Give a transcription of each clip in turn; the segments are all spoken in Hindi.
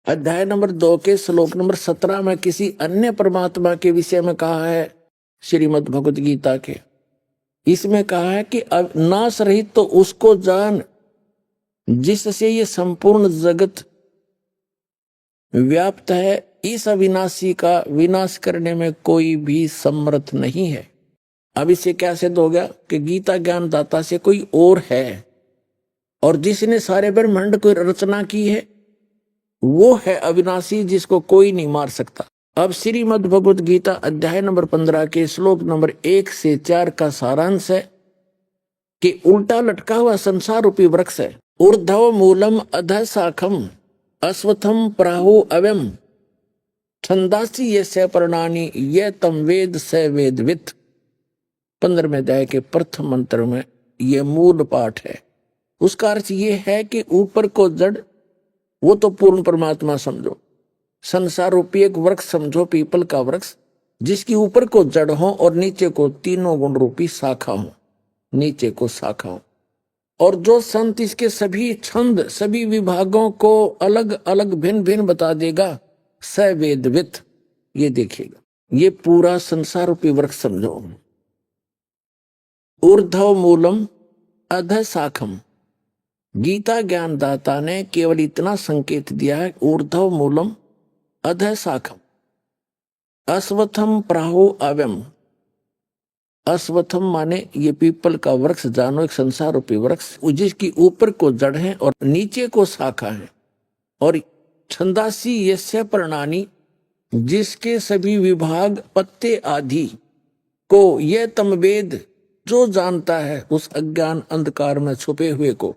अध्याय नंबर 2 के श्लोक नंबर 17 में किसी अन्य परमात्मा के विषय में कहा है। श्रीमद् भगवद गीता के इसमें कहा है कि अब नाश रहित तो उसको जान जिससे ये संपूर्ण जगत व्याप्त है। इस अविनाशी का विनाश करने में कोई भी समर्थ नहीं है। अब इससे क्या सिद्ध हो गया कि गीता ज्ञान दाता से कोई और है, और जिसने सारे ब्रह्मांड को रचना की है वो है अविनाशी, जिसको कोई नहीं मार सकता। अब श्रीमद् भगवद गीता अध्याय नंबर 15 के श्लोक नंबर 1 से 4 का सारांश है कि उल्टा लटका हुआ संसार रूपी वृक्ष है। ऊर्ध्व मूलम अधः शाखम अश्वत्थम प्राहु अव्यम छंदासी ये स पर्णानि ये तम वेद स वेदवित्। 15वें अध्याय के प्रथम मंत्र में ये मूल पाठ है। उसका अर्थ ये है कि ऊपर को जड़ वो तो पूर्ण परमात्मा समझो, संसार रूपी एक वृक्ष समझो, पीपल का वृक्ष, जिसकी ऊपर को जड़ हो और नीचे को तीनों गुण रूपी शाखा हो, नीचे को शाखा हो। और जो संत इसके सभी छंद सभी विभागों को अलग अलग भिन्न भिन्न बता देगा, स वेदवित्, ये देखिएगा, ये पूरा संसार रूपी वृक्ष समझो। ऊर्ध्व मूलम अधः शाखम, गीता ज्ञान दाता ने केवल इतना संकेत दिया है, ऊर्ध्व मूलम अधः शाखम अश्वत्थम प्राहु अव्यम। अश्वत्थम माने ये पीपल का वृक्ष जानो, एक संसार रूपी वृक्ष जिसकी ऊपर को जड़ है और नीचे को शाखा है। और छंदासी यस्य पर्णानि, जिसके सभी विभाग पत्ते आदि को यह तम वेद, जो जानता है उस अज्ञान अंधकार में छुपे हुए को,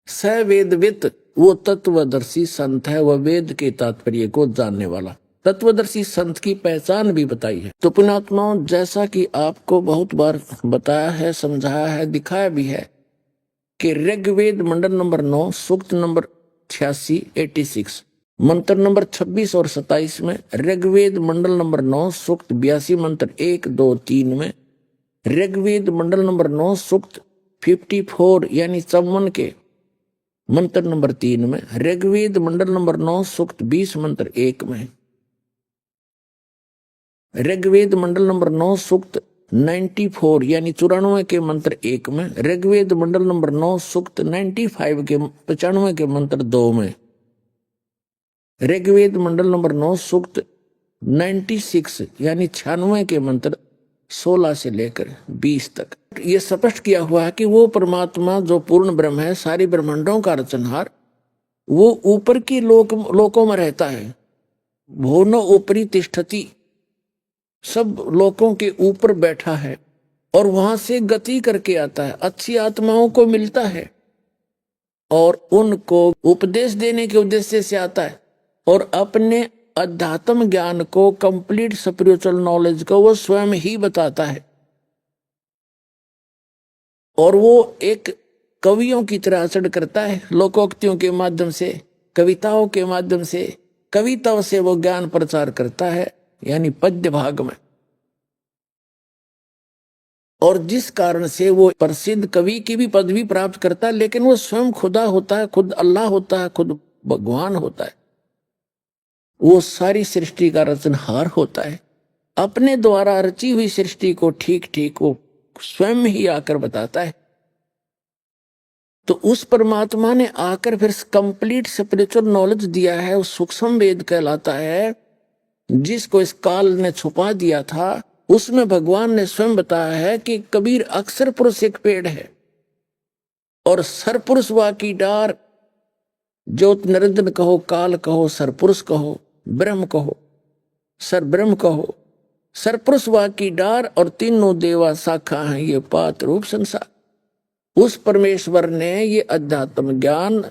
स वेदवित्, वो तत्वदर्शी संत है, वह वेद के तात्पर्य को जानने वाला। तत्वदर्शी संत की पहचान भी बताई है। तो पुण्यात्माओं, जैसा कि आपको बहुत बार बताया है, समझाया है, दिखाया भी है कि ऋग्वेद मंडल नंबर 9 सूक्त नंबर 86 मंत्र नंबर 26 और 27 में, ऋग्वेद मंडल नंबर 9 सूक्त 82 मंत्र 1, 2, 3 में, ऋग्वेद मंडल नंबर 9 सूक्त 54 यानी 54 के मंत्र नंबर 3 में, ऋग्वेद मंडल नंबर 9 सूक्त 20 मंत्र 1 में, ऋग्वेद मंडल नंबर 9 सूक्त 94 यानी 94 के मंत्र 1 में, ऋग्वेद मंडल नंबर 9 सूक्त 95 के 95 के मंत्र 2 में, ऋग्वेद मंडल नंबर 9 सूक्त 96 यानी 96 के मंत्र 16 से लेकर 20 तक ये स्पष्ट किया हुआ है कि वो परमात्मा जो पूर्ण ब्रह्म है, सारी ब्रह्मांडों का रचनहार, वो ऊपर की लोकों में रहता है। भुवनो ऊपरी तिष्ठति, सब लोकों के ऊपर बैठा है और वहां से गति करके आता है, अच्छी आत्माओं को मिलता है और उनको उपदेश देने के उद्देश्य से आता है, और अपने अध्यात्म ज्ञान को, कंप्लीट स्पिरिचुअल नॉलेज को वो स्वयं ही बताता है। और वो एक कवियों की तरह आचरण करता है, लोकोक्तियों के माध्यम से, कविताओं के माध्यम से, कविताओं से वो ज्ञान प्रचार करता है, यानी पद्य भाग में। और जिस कारण से वो प्रसिद्ध कवि की भी पदवी प्राप्त करता है, लेकिन वो स्वयं खुदा होता है, खुद अल्लाह होता है, खुद भगवान होता है, वो सारी सृष्टि का रचनहार होता है। अपने द्वारा रची हुई सृष्टि को ठीक ठीक वो स्वयं ही आकर बताता है। तो उस परमात्मा ने आकर फिर कंप्लीट स्पिरिचुअल नॉलेज दिया है, वो सूक्ष्म वेद कहलाता है, जिसको इस काल ने छुपा दिया था। उसमें भगवान ने स्वयं बताया है कि कबीर अक्षर पुरुष एक पेड़ है और सरपुरुष वा की डार, ज्योत निरंजन कहो, काल कहो, सरपुरुष कहो, ब्रह्म कहो, सर ब्रह्म कहो, सरपुरुष वा की डार और तीनों देवा शाखा हैं, ये पात रूप संसार। उस परमेश्वर ने ये अध्यात्म ज्ञान,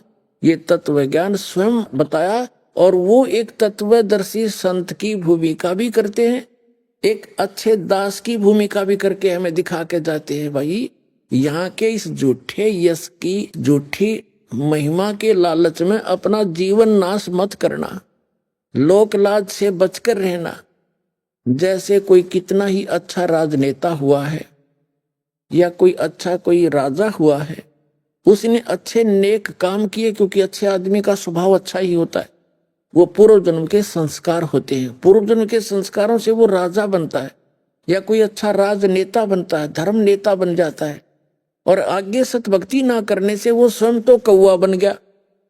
ये तत्व ज्ञान स्वयं बताया, और वो एक तत्वदर्शी संत की भूमिका भी करते हैं, एक अच्छे दास की भूमिका भी करके हमें दिखा के जाते हैं, भाई यहाँ के इस झूठे यश की, झूठी महिमा के लालच में अपना जीवन नाश मत करना, लोक लाज से बचकर रहना। जैसे कोई कितना ही अच्छा राजनेता हुआ है या कोई अच्छा कोई राजा हुआ है, उसने अच्छे नेक काम किए, क्योंकि अच्छे आदमी का स्वभाव अच्छा ही होता है। वो पूर्व जन्म के संस्कार होते हैं, पूर्व जन्म के संस्कारों से वो राजा बनता है या कोई अच्छा राजनेता बनता है, धर्म नेता बन जाता है। और आगे सतभक्ति ना करने से वो स्वयं तो कौवा बन गया,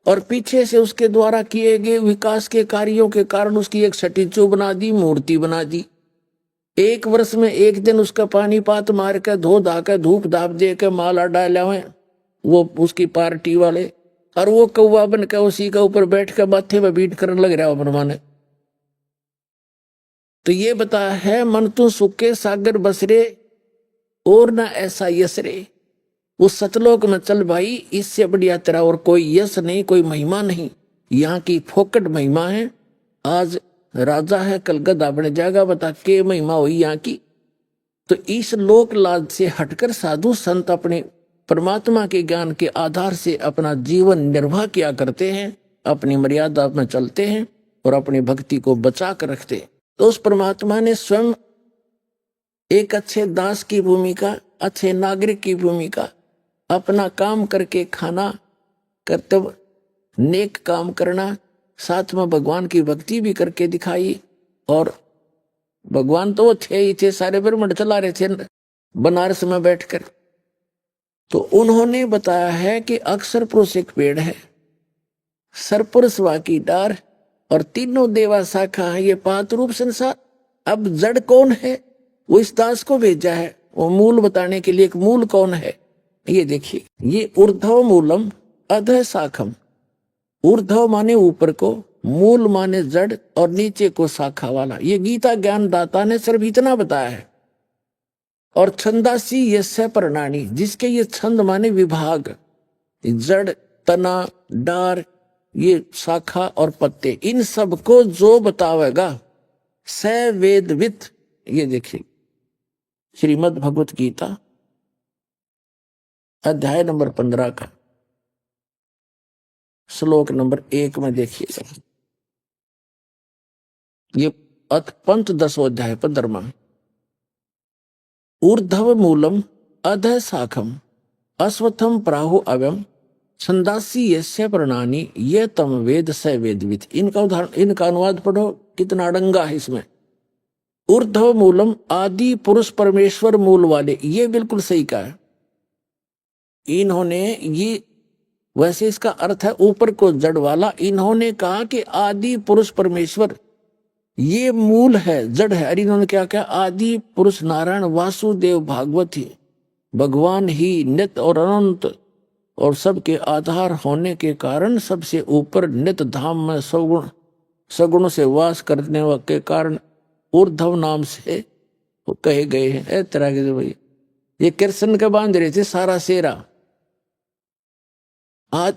और पीछे से उसके द्वारा किए गए विकास के कार्यों के कारण उसकी एक स्टैच्यू बना दी, मूर्ति बना दी। एक वर्ष में एक दिन उसका पानी पात मार के धो धा के धूप धाप दे के माला डाला हुए वो उसकी पार्टी वाले, और वो कौवा बन के उसी के ऊपर बैठ के माथे में बीट करने लग रहा मनमाने। तो ये बता है, मन तू सुखे सागर बसरे और ना ऐसा यसरे। उस सतलोक में चल भाई, इससे बढ़िया तेरा और कोई यश नहीं, कोई महिमा नहीं। यहाँ की फोकट महिमा है। आज राजा है, कल गधा बन जाएगा, बता के महिमा हुई यहाँ की। तो इस लोक लाज से हटकर साधु संत अपने परमात्मा के ज्ञान के आधार से अपना जीवन निर्वाह किया करते हैं, अपनी मर्यादा में चलते हैं और अपनी भक्ति को बचा कर रखते हैं। तो उस परमात्मा ने स्वयं एक अच्छे दास की भूमिका, अच्छे नागरिक की भूमिका, अपना काम करके खाना, कर्तव्य, नेक काम करना, साथ में भगवान की भक्ति भी करके दिखाई। और भगवान तो वो थे ही थे, सारे ब्रह्मांड चला रहे थे बनारस में बैठकर। तो उन्होंने बताया है कि अक्षर पुरुष एक पेड़ है, सरपुरुष वाकी डार, और तीनों देवा शाखा है, ये पांच रूप संसार। अब जड़ कौन है, वो इस दास को भेजा है वो मूल बताने के लिए। एक मूल कौन है ये देखिए, ये ऊर्ध्व मूलम अधः शाखम। ऊर्ध्व माने ऊपर को, मूल माने जड़, और नीचे को शाखा वाला। ये गीता ज्ञान दाता ने सिर्फ इतना बताया है। और छंदासी यस्य प्रणानी, जिसके ये छंद माने विभाग, जड़, तना, डार, ये शाखा और पत्ते, इन सब को जो बतावेगा स वेदवित। ये देखिए श्रीमद् भगवत गीता अध्याय नंबर 15 का श्लोक नंबर 1 में देखिएगा। ये पंच 10वां अध्याय 15वां। ऊर्ध्व मूलम अधः शाखम अश्वत्थम प्राहु अव्यम छंदासी यस्य प्रणानी ये तम वेद स वेदवित। इनका उदाहरण, इनका अनुवाद पढ़ो, कितना अड़ंगा है इसमें। ऊर्ध्व मूलम, आदि पुरुष परमेश्वर मूल वाले, ये बिल्कुल सही कहा है इन्होंने। ये वैसे इसका अर्थ है ऊपर को जड़ वाला। इन्होंने कहा कि आदि पुरुष परमेश्वर ये मूल है, जड़ है। अरे इन्होंने क्या कहा, आदि पुरुष नारायण वासुदेव भागवत ही भगवान ही नित्य और अनंत और सबके आधार होने के कारण सबसे ऊपर नित्य धाम में सगुण से वास करने के कारण ऊर्ध्व नाम से वो कहे गए हैं। तरह के भाई ये कृष्ण के बांध रहे थे सारा सेरा।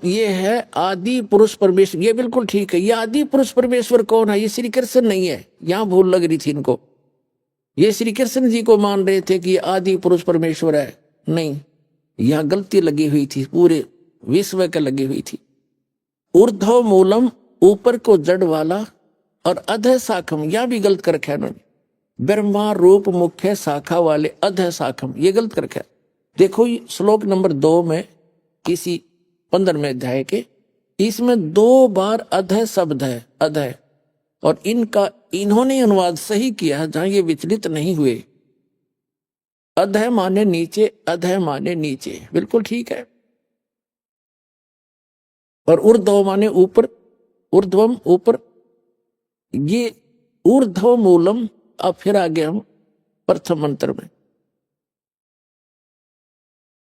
ये है आदि पुरुष परमेश्वर, ये बिल्कुल ठीक है। ये आदि पुरुष परमेश्वर कौन है, ये श्री कृष्ण नहीं है। यहां भूल लग रही थी इनको, ये श्री कृष्ण जी को मान रहे थे कि आदि पुरुष परमेश्वर है। नहीं, यहां गलती लगी हुई थी, पूरे विश्व के लगी हुई थी। ऊर्ध्व मूलम, ऊपर को जड़ वाला, और अधः शाखम, यह भी गलत कर रखा है उन्होंने। ब्रह्मा रूप मुख्य शाखा वाले अधः शाखम, ये गलत कर रखा है। देखो श्लोक नंबर 2 में किसी 15वें अध्याय के, इसमें 2 बार अधः शब्द है, अधः। और इन्होंने अनुवाद सही किया जहां ये विचलित नहीं हुए। अधः माने नीचे, अधः माने नीचे, बिल्कुल ठीक है। और ऊर्ध्व माने ऊपर, ऊर्ध्वम ऊपर। ये ऊर्ध्व मूलम। अब फिर आगे हम प्रथम मंत्र में,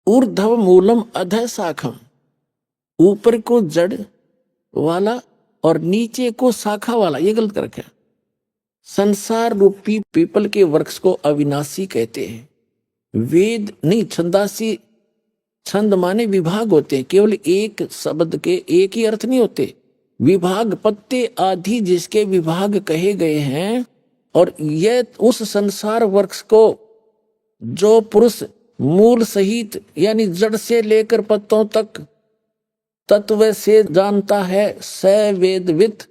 ऊर्ध्व मूलम अधः शाखम, ऊपर को जड़ वाला और नीचे को शाखा वाला, ये गलत कर रखा है। संसार रूपी पीपल के वृक्ष को अविनाशी कहते हैं। वेद नहीं, छंदासी, छंद माने विभाग होते हैं। केवल एक शब्द के एक ही अर्थ नहीं होते, विभाग, पत्ते आदि जिसके विभाग कहे गए हैं। और यह उस संसार वृक्ष को जो पुरुष मूल सहित यानी जड़ से लेकर पत्तों तक तत्व से जानता है, स वेदवित,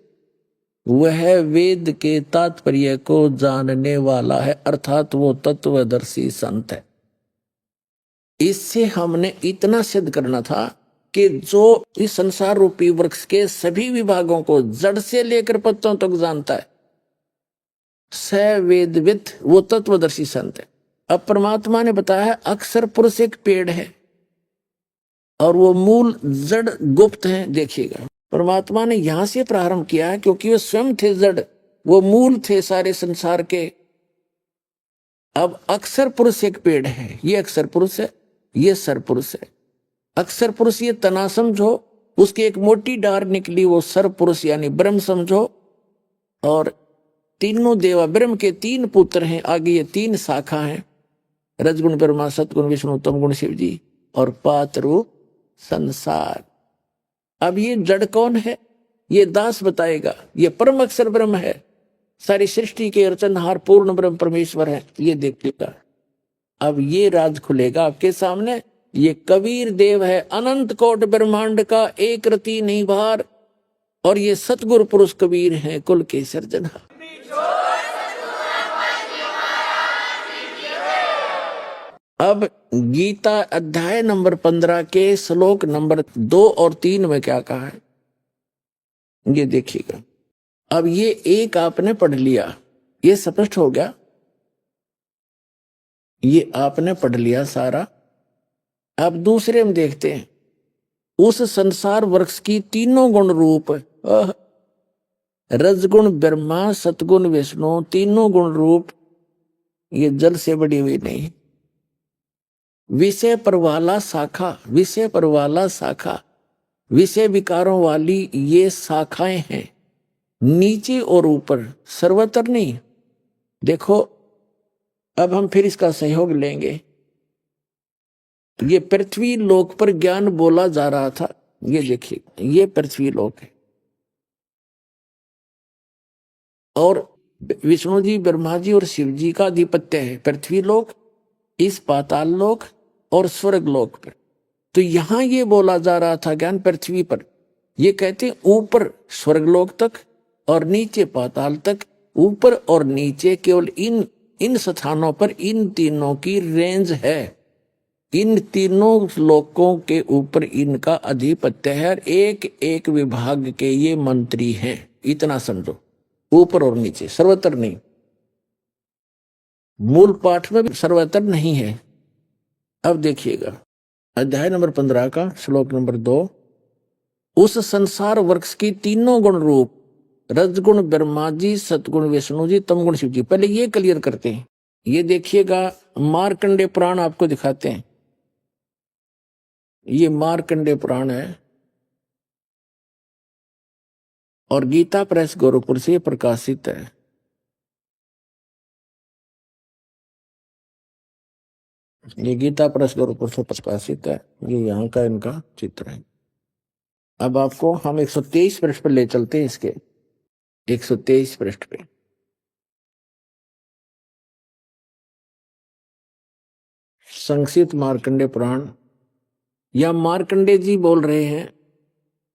वह वेद के तात्पर्य को जानने वाला है, अर्थात वो तत्वदर्शी संत है। इससे हमने इतना सिद्ध करना था कि जो इस संसार रूपी वृक्ष के सभी विभागों को जड़ से लेकर पत्तों तक जानता है, स वेदविद, वो तत्वदर्शी संत है। अब परमात्मा ने बताया अक्षर पुरुष एक पेड़ है और वो मूल जड़ गुप्त है। देखिएगा, परमात्मा ने यहां से प्रारंभ किया है क्योंकि वो स्वयं थे जड़, वो मूल थे सारे संसार के। अब अक्षर पुरुष एक पेड़ है, ये अक्षर पुरुष है, ये सर पुरुष है। अक्षर पुरुष ये तना समझो, उसकी एक मोटी डार निकली, वो सर पुरुष यानी ब्रह्म समझो। और तीनों देवा ब्रह्म के तीन पुत्र हैं, आगे ये तीन शाखा हैं, रजगुण ब्रह्मा, सतगुण विष्णु, तमगुण शिव जी और पातरू संसार। अब ये जड़ कौन है, ये दास बताएगा। ये परम अक्षर ब्रह्म है, सारी सृष्टि के रचनहार पूर्ण ब्रह्म परमेश्वर है, ये देखिएगा। अब ये राज खुलेगा आपके सामने। ये कबीर देव है, अनंत कोट ब्रह्मांड का एक रति नहीं भार, और ये सतगुरु पुरुष कबीर हैं, कुल के सर्जनहार। अब गीता अध्याय नंबर 15 के श्लोक नंबर 2 और 3 में क्या कहा है, ये देखिएगा। अब ये एक आपने पढ़ लिया, ये स्पष्ट हो गया, ये आपने पढ़ लिया सारा। अब दूसरे में देखते हैं, उस संसार वृक्ष की तीनों गुण रूप, रजगुण ब्रह्मा, सतगुण विष्णु, तीनों गुण रूप, ये जल से बड़ी हुई नहीं। विषय पर वाला शाखा, विषय पर वाला शाखा, विषय विकारों वाली ये शाखाएं हैं, नीचे और ऊपर, सर्वत्र नहीं। देखो, अब हम फिर इसका सहयोग लेंगे। ये पृथ्वी लोक पर ज्ञान बोला जा रहा था, ये देखिए, ये पृथ्वी लोक है, और विष्णु जी, ब्रह्मा जी और शिव जी का आधिपत्य है पृथ्वी लोक, इस पाताल लोक और स्वर्ग लोक पर। तो यहां ये बोला जा रहा था ज्ञान पृथ्वी पर। ये कहते ऊपर स्वर्ग लोक तक और नीचे पाताल तक। ऊपर और नीचे केवल इन इन स्थानों पर इन तीनों की रेंज है, इन तीनों लोकों के ऊपर इनका आधिपत्य है, और एक एक विभाग के ये मंत्री हैं, इतना समझो। ऊपर और नीचे, सर्वत्र नहीं। मूल पाठ में भी सर्वत्र नहीं है। अब देखिएगा, अध्याय नंबर 15 का श्लोक नंबर 2, उस संसार वृक्ष की तीनों गुण रूप, रजगुण ब्रह्मा जी, सतगुण विष्णु जी, तमगुण शिव जी। पहले ये क्लियर करते हैं। ये देखिएगा, मार्कंडे पुराण आपको दिखाते हैं। ये मार्कंडे पुराण है और गीता प्रेस गोरखपुर से प्रकाशित है। ये गीता प्रेस गोरखपुर से प्रकाशित है। ये यहाँ का इनका चित्र है। अब आपको हम 123 पृष्ठ पर ले चलते हैं, इसके 123 पृष्ठ पे। संक्षिप्त मार्कंडे पुराण, या मार्कंडे जी बोल रहे हैं।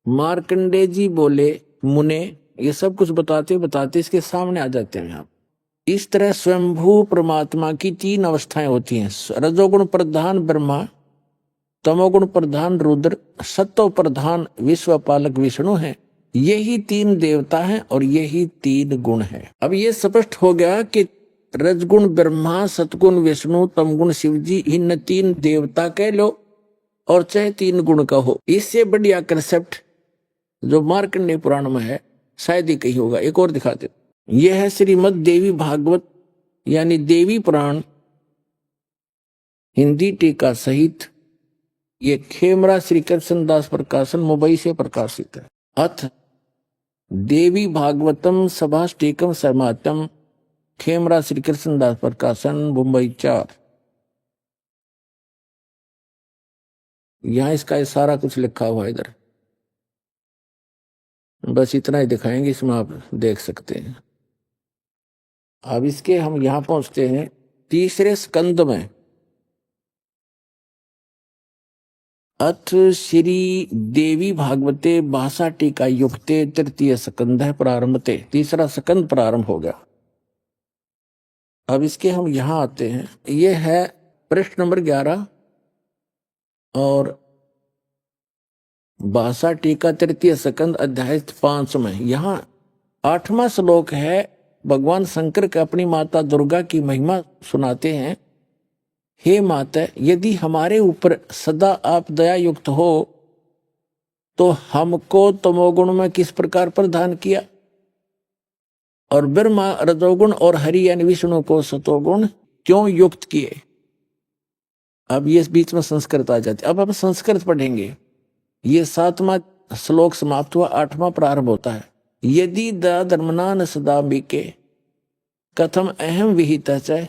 मार्कंडे जी बोले, मुने, ये सब कुछ बताते बताते इसके सामने आ जाते हैं आप। इस तरह स्वयंभू परमात्मा की 3 अवस्थाएं होती हैं। रजोगुण प्रधान ब्रह्मा, तमोगुण प्रधान रुद्र, सत्व प्रधान विश्वपालक विष्णु है। यही 3 देवता हैं और यही 3 गुण हैं। अब ये स्पष्ट हो गया कि रजगुण ब्रह्मा, सतगुण विष्णु, तमगुण शिव जी, इन 3 देवता कह लो और चाहे 3 गुण का हो। इससे बढ़िया कंसेप्ट जो मार्कंडेय पुराण में है शायद ही कहीं होगा। एक और दिखा दे। यह है श्रीमद देवी भागवत यानी देवी पुराण, हिंदी टीका सहित। ये खेमरा श्री कृष्ण दास प्रकाशन मुंबई से प्रकाशित है। अथ देवी भागवतम सभाष्टीकम समातम, खेमरा श्री कृष्ण दास प्रकाशन मुंबई 4। यहां इसका सारा कुछ लिखा हुआ है इधर, बस इतना ही दिखाएंगे, इसमें आप देख सकते हैं। अब इसके हम यहां पहुंचते हैं 3रे स्कंद में। अथ श्री देवी भागवते भाषा टीका युक्ते 3य स्कंद है प्रारंभते, 3रा स्कंद प्रारंभ हो गया। अब इसके हम यहां आते हैं। यह है पृष्ठ नंबर 11 और भाषा टीका तृतीय स्कंद अध्याय 5 में यहाँ 8वां श्लोक है। भगवान शंकर के अपनी माता दुर्गा की महिमा सुनाते हैं। हे माता, यदि हमारे ऊपर सदा आप दया युक्त हो तो हमको तमोगुण में किस प्रकार प्रदान किया, और ब्रह्मा रजोगुण और हरि यानी विष्णु को सतोगुण क्यों युक्त किए। अब ये बीच में संस्कृत आ जाती। अब हम संस्कृत पढ़ेंगे। ये 7वां श्लोक समाप्त हुआ, 8वां प्रारंभ होता है। यदि धर्मना न सदा बीके कथम अहम विहित है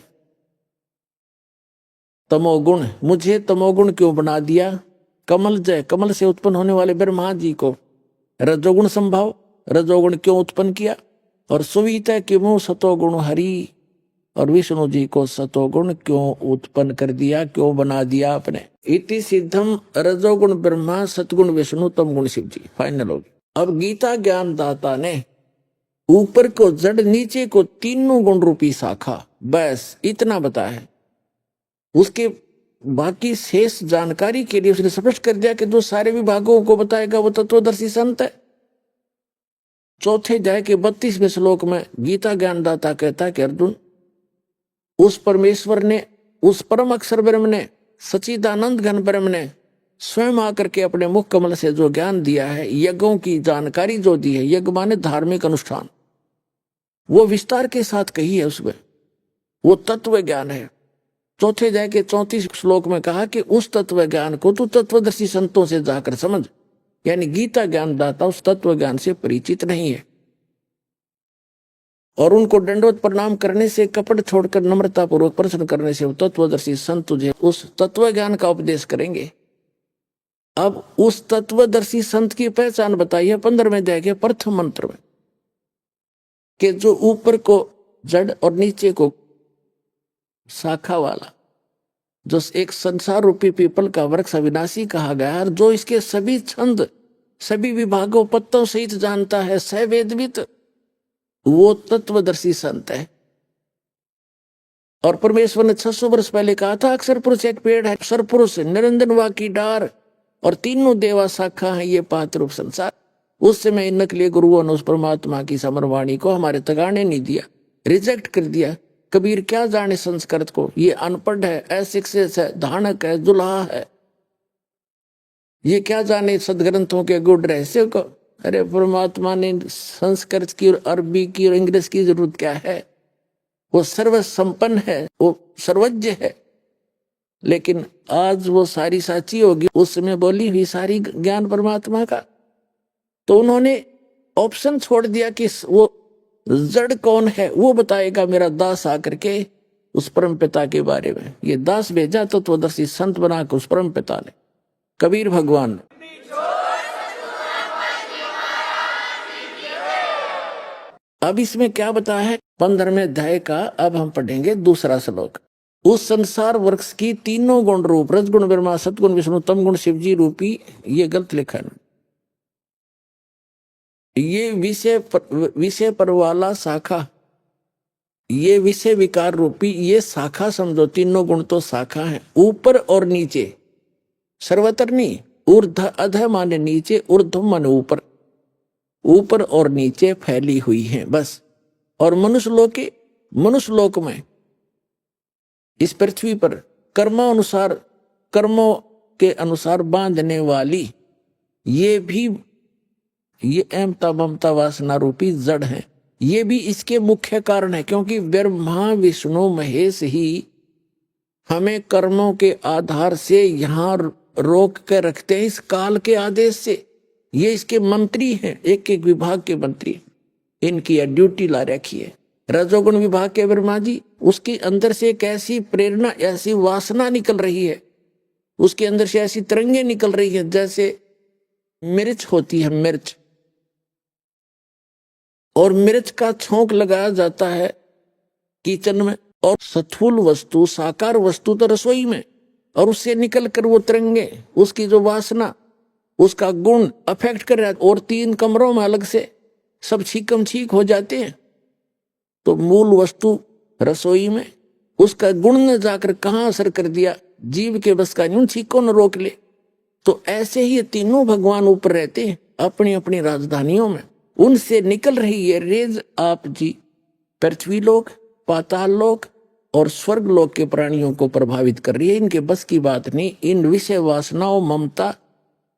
तमोगुण, मुझे तमोगुण क्यों बना दिया। कमल जय, कमल से उत्पन्न होने वाले ब्रह्मा जी को रजोगुण संभाव, रजोगुण क्यों उत्पन्न किया। और सुविहित है कि मुँह सतोगुण हरि, और विष्णु जी को सतोगुण क्यों उत्पन्न कर दिया, क्यों बना दिया आपने। इति सिद्धम रजोगुण ब्रह्मा सतगुण विष्णु तमगुण शिव जी। फाइनल होगी। अब गीता ज्ञान दाता ने ऊपर को जड़ नीचे को तीनों गुण रूपी शाखा, बस इतना बताया है। उसके बाकी शेष जानकारी के लिए उसने स्पष्ट कर दिया कि जो सारे विभागों को बताएगा वो तत्वदर्शी संत है। चौथे अध्याय के 32वें श्लोक में गीता ज्ञानदाता कहता है कि अर्जुन, उस परमेश्वर ने, उस परम अक्षर ब्रह्म ने, सच्चिदानंद घन ब्रह्म ने स्वयं आकर के अपने मुख कमल से जो ज्ञान दिया है, यज्ञों की जानकारी जो दी है, यज्ञ माने धार्मिक अनुष्ठान, वो विस्तार के साथ कही है। उसमें वो तत्व ज्ञान है। चौथे अध्याय के 34 श्लोक में कहा कि उस तत्व ज्ञान को तू तत्वदर्शी संतों से जाकर समझ। यानी गीता ज्ञान दाता उस तत्व ज्ञान से परिचित नहीं है, और उनको दंडवत प्रणाम करने से, कपट छोड़कर नम्रता पूर्वक प्रश्न करने से वो तत्वदर्शी संत तुझे उस तत्व ज्ञान का उपदेश करेंगे। अब उस तत्वदर्शी संत की पहचान बताई है 15वें अध्याय के प्रथम मंत्र में, कि जो ऊपर को जड़ और नीचे को शाखा वाला, जो एक संसार रूपी पीपल का वृक्ष अविनाशी कहा गया है, जो इसके सभी छंद सभी विभागों पत्तों सहित जानता है, सवेदवित, वो तत्वदर्शी संत है। और परमेश्वर ने 600 वर्ष पहले कहा था, अक्षर पुरुष एक पेड़ है, अक्षर पुरुष निरंजन वा की डार, और तीनों देवा शाखा है ये पांच रूप संसार। उस समय इन नकली गुरुओं ने उस परमात्मा की समरवाणी को हमारे तक आने नहीं दिया, रिजेक्ट कर दिया। कबीर क्या जाने संस्कृत को, ये अनपढ़ है, अशिक्षित है, धानक है, जुल्हा है, ये क्या जाने सदग्रंथों के गुड़ रहस्य को। अरे परमात्मा ने संस्कृत की और अरबी की और इंग्लिश की जरूरत क्या है, वो सर्व संपन्न है, वो सर्वज्ञ है। लेकिन आज वो सारी साची होगी उस समय बोली हुई सारी ज्ञान परमात्मा का। तो उन्होंने ऑप्शन छोड़ दिया कि वो जड़ कौन है वो बताएगा मेरा दास आकर के उस परम पिता के बारे में। ये दास भेजा तो तत्वदर्शी संत बना के उस परम पिता ने, कबीर भगवान ने। अब इसमें क्या बताया है 15वें अध्याय का। अब हम पढ़ेंगे दूसरा श्लोक। उस संसार वृक्ष की तीनों गुण रूप, रजगुण ब्रह्मा, सतगुण विष्णु, तमगुण शिवजी रूपी, ये गलत लिखा है। ये विषय पर वाला शाखा, ये विषय विकार रूपी ये शाखा समझो। तीनों गुण तो शाखा है, ऊपर और नीचे, सर्वत्र नहीं। ऊर्ध अध माने नीचे, ऊर्ध्व माने ऊपर, ऊपर और नीचे फैली हुई है बस। और मनुष्य लोक में, इस पृथ्वी पर कर्मों के अनुसार बांधने वाली ये भी, ये अहमता ममता वासना रूपी जड़ है। ये भी इसके मुख्य कारण है, क्योंकि ब्रह्मा विष्णु महेश ही हमें कर्मों के आधार से यहाँ रोक के रखते हैं, इस काल के आदेश से। ये इसके मंत्री हैं, एक एक विभाग के मंत्री, इनकी ड्यूटी ला रखी है। रजोगुण विभाग के ब्रह्मा जी, उसके अंदर से एक ऐसी प्रेरणा, ऐसी वासना निकल रही है, उसके अंदर से ऐसी तरंगे निकल रही है जैसे मिर्च होती है, मिर्च, और मिर्च का छोंक लगाया जाता है किचन में, और स्थूल वस्तु साकार वस्तु तो रसोई में, और उससे निकल कर वो तरंगे, उसकी जो वासना, उसका गुण अफेक्ट कर रहा है, और 3 कमरों में अलग से सब छीकम छीक हो जाते हैं। तो मूल वस्तु रसोई में, उसका गुण ने जाकर कहाँ असर कर दिया, जीव के बस का न्यून छीको न रोक ले। तो ऐसे ही ये तीनों भगवान ऊपर रहते हैं अपनी अपनी राजधानियों में। उनसे निकल रही ये रेज आप जी पृथ्वी लोक, पाताल लोक और स्वर्ग लोक के प्राणियों को प्रभावित कर रही है। इनके बस की बात नहीं। इन विषय वासनाओं, ममता,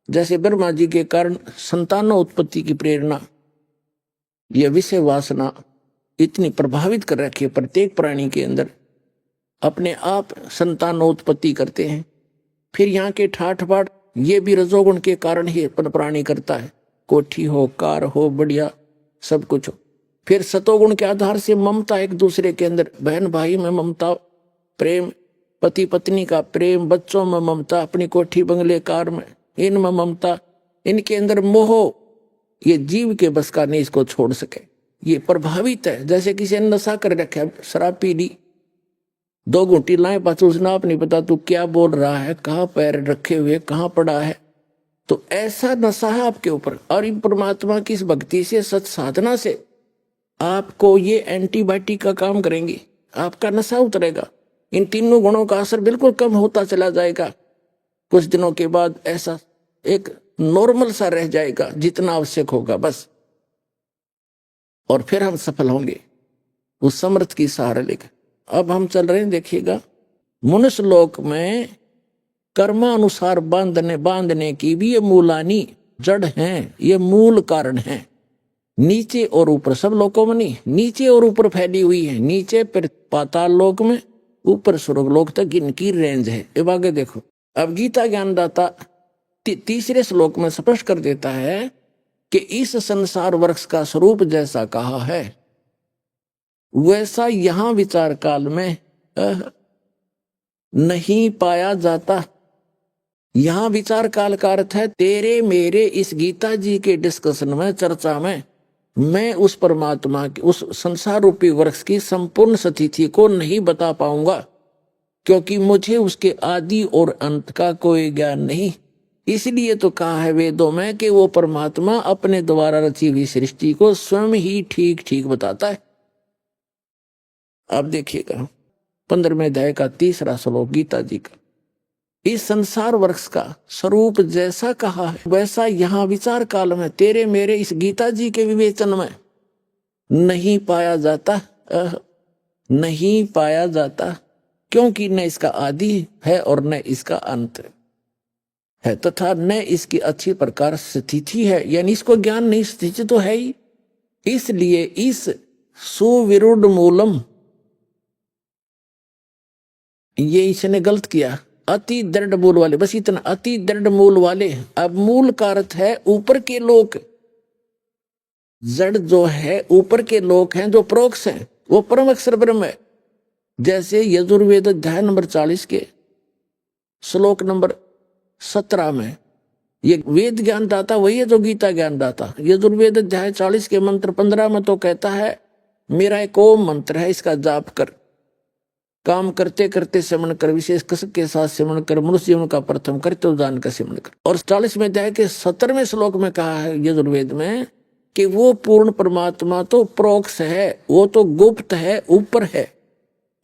जैसे ब्रह्मा जी के कारण संतानों उत्पत्ति की प्रेरणा, यह विषय वासना इतनी प्रभावित कर रखी है प्रत्येक प्राणी के अंदर, अपने आप संतानों उत्पत्ति करते हैं। फिर यहाँ के ठाठ बाट ये भी रजोगुण के कारण ही प्राणी करता है, कोठी हो, कार हो, बढ़िया सब कुछ हो। फिर सतोगुण के आधार से ममता एक दूसरे के अंदर, बहन भाई में ममता, प्रेम, पति पत्नी का प्रेम, बच्चों में ममता, अपनी कोठी बंगले कार में इनमें ममता, इनके अंदर मोह, ये जीव के बस का नहीं, इसको छोड़ सके। ये प्रभावित है। जैसे किसी ने नशा कर रखा, शराब पी ली, 2 घूंटी लाए, पास उसने आप नहीं पता तू क्या बोल रहा है, कहाँ पैर रखे हुए, कहाँ पड़ा है। तो ऐसा नशा है आपके ऊपर। और इन परमात्मा की इस भक्ति से, सच साधना से आपको ये एंटीबायोटिक का काम करेंगी, आपका नशा उतरेगा। इन तीनों गुणों का असर बिल्कुल कम होता चला जाएगा। कुछ दिनों के बाद ऐसा एक नॉर्मल सा रह जाएगा जितना आवश्यक होगा बस, और फिर हम सफल होंगे उस समर्थ की सहारा लेकर। अब हम चल रहे हैं, देखिएगा, मनुष्य लोक में कर्मानुसार बांधने की भी ये मूलानी जड़ हैं, ये मूल कारण हैं। नीचे और ऊपर, सब लोकों में नहीं, नीचे और ऊपर फैली हुई है। नीचे पाताल लोक में, ऊपर स्वर्ग लोक तक इनकी रेंज है। अब आगे देखो, अब गीता ज्ञानदाता तीसरे श्लोक में स्पष्ट कर देता है कि इस संसार वृक्ष का स्वरूप जैसा कहा है वैसा यहां विचार काल में नहीं पाया जाता। यहां विचार काल का अर्थ है तेरे मेरे इस गीता जी के डिस्कशन में, चर्चा में, मैं उस परमात्मा की, उस संसार रूपी वृक्ष की संपूर्ण स्थिति को नहीं बता पाऊंगा, क्योंकि मुझे उसके आदि और अंत का कोई ज्ञान नहीं। इसलिए तो कहा है वेदों में कि वो परमात्मा अपने द्वारा रची हुई सृष्टि को स्वयं ही ठीक ठीक बताता है। अब देखिएगा 15वें अध्याय का 3रा श्लोक गीता जी का, इस संसार वृक्ष का स्वरूप जैसा कहा है वैसा यहाँ विचार काल में तेरे मेरे इस गीता जी के विवेचन में नहीं पाया जाता, नहीं पाया जाता, क्योंकि न इसका आदि है और न इसका अंत है, तथा न इसकी अच्छी प्रकार स्थिति है, यानी इसको ज्ञान नहीं, स्थिति तो है ही। इसलिए इस सुविरुद्ध मूलम, ये इसने गलत किया, अति दृढ़ मूल वाले, बस इतना, अति दृढ़ मूल वाले। अब मूल का अर्थ है ऊपर के लोक, जड़ जो है ऊपर के लोक हैं, जो प्रोक्ष हैं, वो परम अक्षर ब्रह्म है। जैसे यजुर्वेद अध्याय नंबर 40 के श्लोक नंबर 17 में ये वेद ज्ञान दाता वही है जो गीता ज्ञान दाता। यजुर्वेद अध्याय 40 के मंत्र 15 में तो कहता है मेरा एक ओम मंत्र है, इसका जाप कर, काम करते करते सिमरण कर, विशेष कसक के साथ सिमरण कर, मनुष्य जीवन का प्रथम करते उदान का सिमरण कर। और 40वें अध्याय के 17वें श्लोक में कहा है यजुर्वेद में कि वो पूर्ण परमात्मा तो प्रोक्ष है, वो तो गुप्त है, ऊपर है,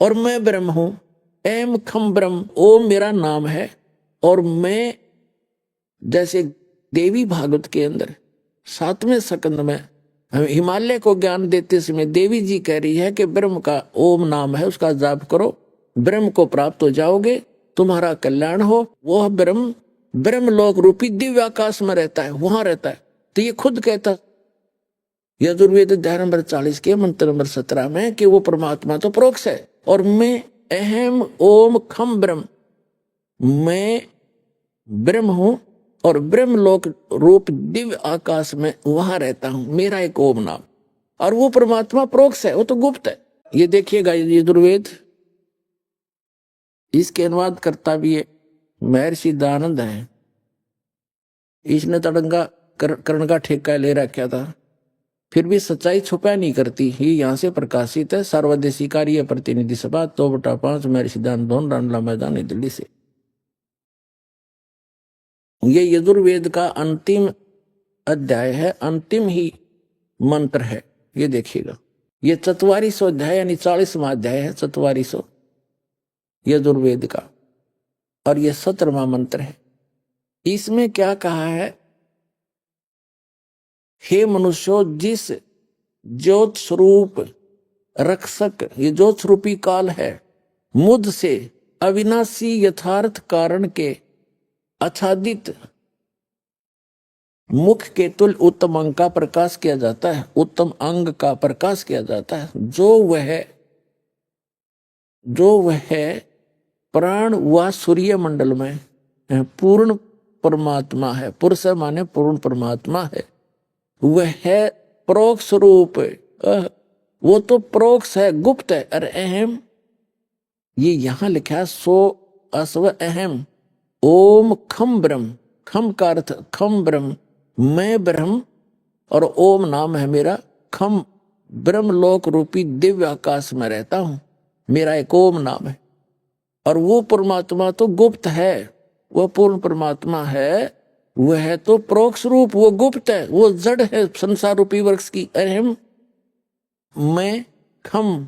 और मैं ब्रह्म हूं, एम खम ब्रह्म, ओम मेरा नाम है। और मैं, जैसे देवी भागवत के अंदर 7वें स्कंद में हिमालय को ज्ञान देते समय देवी जी कह रही है कि ब्रह्म का ओम नाम है, उसका जाप करो, ब्रह्म को प्राप्त हो जाओगे, तुम्हारा कल्याण हो। वो ब्रह्म ब्रह्मलोक रूपी दिव्य आकाश में रहता है, वहां रहता है। तो ये खुद कहता यजुर्वेद अध्याय नंबर 40 के मंत्र नंबर 17 में कि वो परमात्मा तो प्रोक्ष है, और मैं अहम ओम खम ब्रह्म, मैं ब्रह्म हूं और ब्रह्मलोक रूप दिव्य आकाश में वहां रहता हूं, मेरा एक ओम नाम। और वो परमात्मा प्रोक्ष है, वो तो गुप्त है। ये देखिएगा यजुर्वेद, इसके अनुवाद करता भी है महर्षि दयानंद है। इसने तड़ंगा कर्ण का ठेका ले रखा था, फिर भी सच्चाई छुपा नहीं करती। ही यहाँ से प्रकाशित है, सर्वदेशी कार्य प्रतिनिधि सभा 2/5 महर्षि दयानंद रामला मैदान नई दिल्ली से। ये यजुर्वेद का अंतिम अध्याय है, अंतिम ही मंत्र है। ये देखिएगा, ये 4400 अध्याय यानी 40वां अध्याय है, 4400 यजुर्वेद का, और ये 17वां मंत्र है। इसमें क्या कहा है, हे मनुष्यों, जिस ज्योत स्वरूप रक्षक, ये ज्योत स्वरूपी काल है, मुझ से अविनाशी यथार्थ कारण के आच्छादित मुख के तुल्य उत्तम अंग का प्रकाश किया जाता है, उत्तम अंग का प्रकाश किया जाता है। जो वह प्राण व सूर्य मंडल में पूर्ण परमात्मा है, पुरुष माने पूर्ण परमात्मा है, वह है परोक्ष रूप। वो तो परोक्ष है, गुप्त है। अरे अहम, ये यहां लिखा है सो अस्व अहम ओम खम ब्रह्म, खम का अर्थ खम ब्रह्म, मैं ब्रह्म और ओम नाम है मेरा। खम ब्रह्मलोक रूपी दिव्य आकाश में रहता हूं, मेरा एक ओम नाम है। और वो परमात्मा तो गुप्त है, वह पूर्ण परमात्मा है, वह है तो परोक्ष रूप, वो गुप्त है, वो जड़ है संसार रूपी वृक्ष की। अहम मैं खम,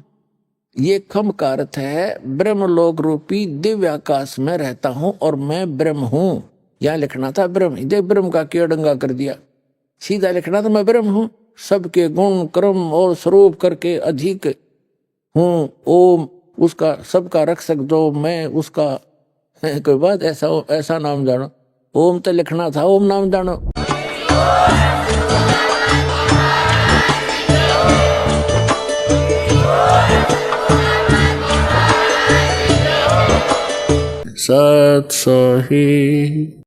ये खम का अर्थ है ब्रह्मलोक रूपी दिव्य आकाश में रहता हूं और मैं ब्रह्म हूं। यहां लिखना था ब्रह्म, इधर ब्रह्म का क्यों डंगा कर दिया, सीधा लिखना था मैं ब्रह्म हूं, सबके गुण कर्म और स्वरूप करके अधिक हूं, ओम उसका सबका रक्षक जो मैं उसका कोई बात ऐसा नाम जानो, ओम तो लिखना था ओम नाम जानो। सत सही।